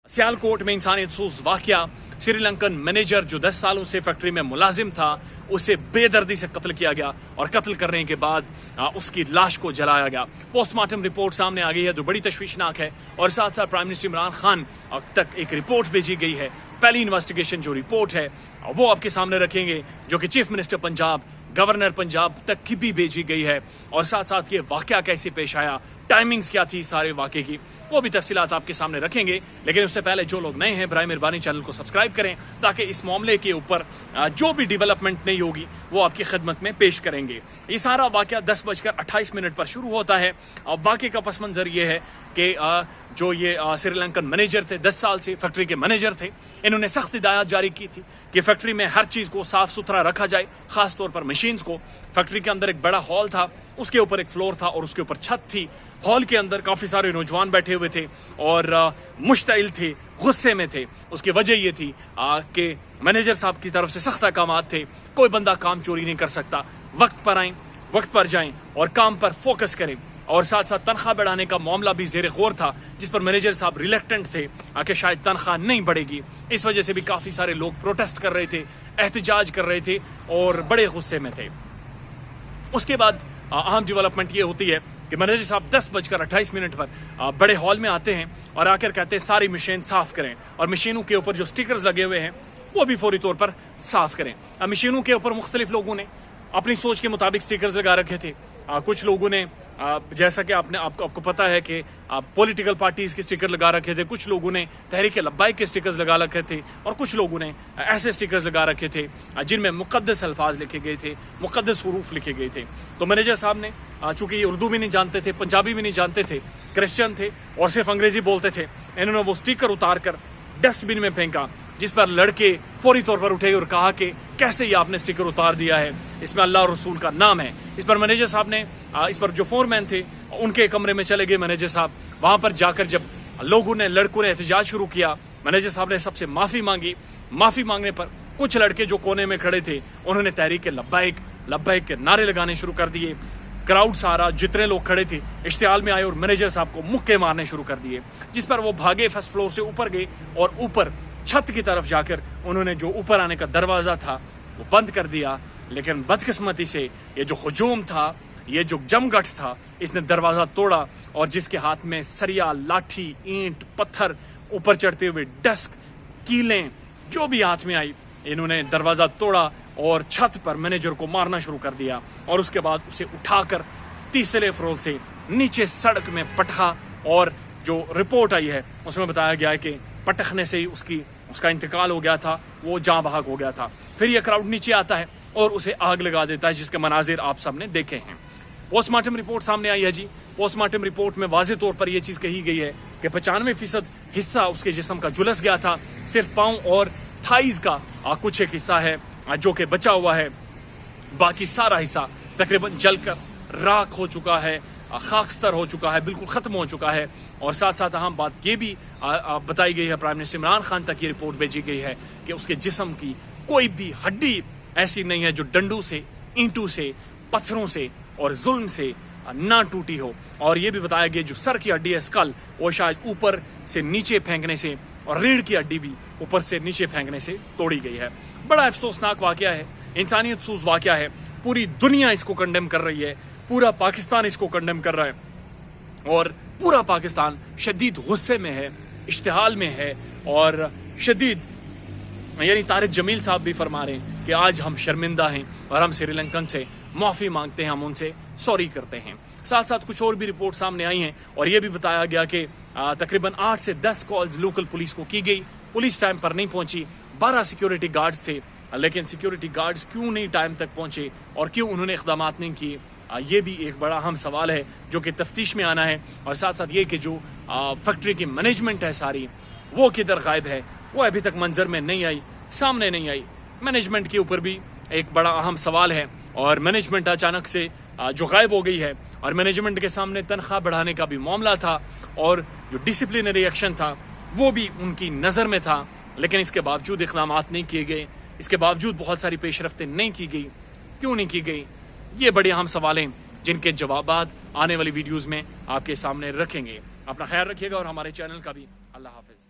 सियालकोट में इंसानियत सूज वाकया, श्रीलंकन मैनेजर जो 10 सालों से फैक्ट्री में मुलाजिम था उसे बेदर्दी से कत्ल किया गया और कत्ल करने के बाद उसकी लाश को जलाया गया। पोस्टमार्टम रिपोर्ट सामने आ गई है जो बड़ी तशवीशनाक है और साथ साथ प्राइम मिनिस्टर इमरान खान तक एक रिपोर्ट भेजी गई है। पहली इन्वेस्टिगेशन जो रिपोर्ट है वो आपके सामने रखेंगे जो कि chief minister Punjab, governor Punjab तक की भी भेजी गई है और साथ साथ ये वाकया कैसे पेश आया, टाइमिंग्स क्या थी सारे वाकये की, वो भी तफसीलात आपके सामने रखेंगे। लेकिन उससे पहले जो लोग नए हैं बराए मेहरबानी चैनल को सब्सक्राइब करें ताकि इस मामले के ऊपर जो भी डेवलपमेंट नहीं होगी वो आपकी खिदमत में पेश करेंगे। ये सारा वाकया 10:28 पर शुरू होता है। वाकये का पस मंजर ये है कि जो ये श्रीलंकन मैनेजर थे, 10 साल से फैक्ट्री के मैनेजर थे, इन्होंने सख्त हिदायत जारी की थी कि फैक्ट्री में हर चीज़ को साफ सुथरा रखा जाए, खास तौर पर मशीन्स को। फैक्ट्री के अंदर एक बड़ा हॉल था, उसके ऊपर एक फ्लोर था और उसके ऊपर छत थी। हॉल के अंदर काफ़ी सारे नौजवान बैठे हुए थे और मुश्तइल थे, गुस्से में थे। उसकी वजह ये थी कि मैनेजर साहब की तरफ से सख्त अहकामात थे, कोई बंदा काम चोरी नहीं कर सकता, वक्त पर आएँ, वक्त पर जाएं और काम पर फोकस करें। और साथ साथ तनख्वाह बढ़ाने का मामला भी ज़ेर गौर था जिस पर मैनेजर साहब रिलेक्टेंट थे कि शायद तनख्वाह नहीं बढ़ेगी। इस वजह से भी काफ़ी सारे लोग प्रोटेस्ट कर रहे थे, एहतजाज कर रहे थे और बड़े गुस्से में थे। उसके बाद अहम डेवलपमेंट ये होती है कि मैनेजर साहब 10:28 पर बड़े हॉल में आते हैं और आकर कहते हैं सारी मशीन साफ करें और मशीनों के ऊपर जो स्टिकर्स लगे हुए हैं वो भी फौरी तौर पर साफ करें। मशीनों के ऊपर मुख्तलिफ लोगों ने अपनी सोच के मुताबिक स्टिकर्स लगा रखे थे। कुछ लोगों ने जैसा कि आपको पता है कि पॉलिटिकल पार्टीज के स्टिकर लगा रखे थे, कुछ लोगों ने तहरीक लब्बाइक के स्टिकर्स लगा रखे थे और कुछ लोगों ने ऐसे स्टिकर्स लगा रखे थे जिनमें मुक़द्दस अल्फाज लिखे गए थे, मुक़द्दस हुरूफ लिखे गए थे। तो मैनेजर साहब ने चूंकि ये उर्दू भी नहीं जानते थे, पंजाबी भी नहीं जानते थे, क्रिश्चियन थे और सिर्फ अंग्रेजी बोलते थे, इन्होंने वो स्टिकर उतार कर डस्टबिन में फेंका, जिस पर लड़के फौरी तौर पर उठे और कहा कि कैसे ये आपने स्टिकर उतार दिया है, इसमें अल्लाह और रसूल का नाम है। इस पर मैनेजर साहब ने इस पर जो फोरमैन थे उनके कमरे में चले गए मैनेजर साहब। वहां पर जाकर जब लड़कों ने एहतजाज शुरू किया, मैनेजर साहब ने सबसे माफ़ी मांगी। माफ़ी मांगने पर कुछ लड़के जो कोने में खड़े थे उन्होंने तहरीक लब्बाइक लब्बाइक के नारे लगाने शुरू कर दिए। क्राउड सारा जितने लोग खड़े थे इश्तिहाल में आए और मैनेजर साहब को मुक्के मारने शुरू कर दिए, जिस पर वो भागे, फर्स्ट फ्लोर से ऊपर गए और ऊपर छत की तरफ जाकर उन्होंने जो ऊपर आने का दरवाज़ा था वो बंद कर दिया। लेकिन बदकिस्मती से ये जो हुजूम था, ये जो जमगढ़ था, इसने दरवाज़ा तोड़ा और जिसके हाथ में सरिया, लाठी, ईंट, पत्थर, ऊपर चढ़ते हुए डस्क, कीलें जो भी हाथ में आई, इन्होंने दरवाज़ा तोड़ा और छत पर मैनेजर को मारना शुरू कर दिया और उसके बाद उसे उठाकर तीसरे फ्लोर से नीचे सड़क में पटका। और जो रिपोर्ट आई है उसमें बताया गया है कि पटकने से ही उसका इंतकाल हो गया था, वो जाँ बहक हो गया था। फिर ये क्राउड नीचे आता है और उसे आग लगा देता है, जिसके मनाजिर आप सबने देखे हैं। पोस्टमार्टम रिपोर्ट सामने आई है जी। पोस्टमार्टम रिपोर्ट में वाज़ेह तौर पर यह चीज़ कही गई है कि 95% हिस्सा उसके जिस्म का झुलस गया था, सिर्फ पाँव और थाइज का कुछ एक हिस्सा है जो कि बचा हुआ है, बाकी सारा हिस्सा तकरीबन जलकर राख हो चुका है, खाकस्तर हो चुका है, बिल्कुल ख़त्म हो चुका है। और साथ साथ अहम बात ये भी बताई गई है, प्राइम मिनिस्टर इमरान खान तक ये रिपोर्ट भेजी गई है कि उसके जिस्म की कोई भी हड्डी ऐसी नहीं है जो डंडों से, ईंटों से, पत्थरों से और जुल्म से ना टूटी हो। और ये भी बताया गया जो सर की हड्डी है, स्कल, वो शायद ऊपर से नीचे फेंकने से और रीढ़ की हड्डी भी ऊपर से नीचे फेंकने से तोड़ी गई है। बड़ा अफसोसनाक वाकया है, इंसानियत सूज वाकया है। पूरी दुनिया इसको कंडेम कर रही है, पूरा पाकिस्तान इसको कंडेम कर रहा है और पूरा पाकिस्तान शदीद गुस्से में है, इश्तिहाल में है और शदीद, यानी तारिक जमील साहब भी फरमा रहे हैं कि आज हम शर्मिंदा हैं और हम श्रीलंकन से माफ़ी मांगते हैं, हम उनसे सॉरी करते हैं। साथ साथ कुछ और भी रिपोर्ट सामने आई हैं और ये भी बताया गया कि तकरीबन 8 से 10 कॉल्स लोकल पुलिस को की गई, पुलिस टाइम पर नहीं पहुंची। 12 सिक्योरिटी गार्ड्स थे, लेकिन सिक्योरिटी गार्ड्स क्यों नहीं टाइम तक पहुंचे और क्यों उन्होंने इक़दाम नहीं किए, ये भी एक बड़ा अहम सवाल है जो कि तफ्तीश में आना है। और साथ साथ ये कि जो फैक्ट्री की मैनेजमेंट है सारी, वो किधर गायब है, वो अभी तक मंजर में नहीं आई, सामने नहीं आई। मैनेजमेंट के ऊपर भी एक बड़ा अहम सवाल है और मैनेजमेंट अचानक से जो गायब हो गई है और मैनेजमेंट के सामने तनख्वाह बढ़ाने का भी मामला था और जो डिसिप्लिनरी एक्शन था वो भी उनकी नज़र में था, लेकिन इसके बावजूद इक़दाम नहीं किए गए, इसके बावजूद बहुत सारी पेशरफ्तें नहीं की गई। क्यों नहीं की गई, ये बड़े अहम सवाल हैं जिनके जवाबात आने वाली वीडियोज़ में आपके सामने रखेंगे। अपना ख्याल रखिएगा और हमारे चैनल का भी। अल्लाह हाफ़िज़।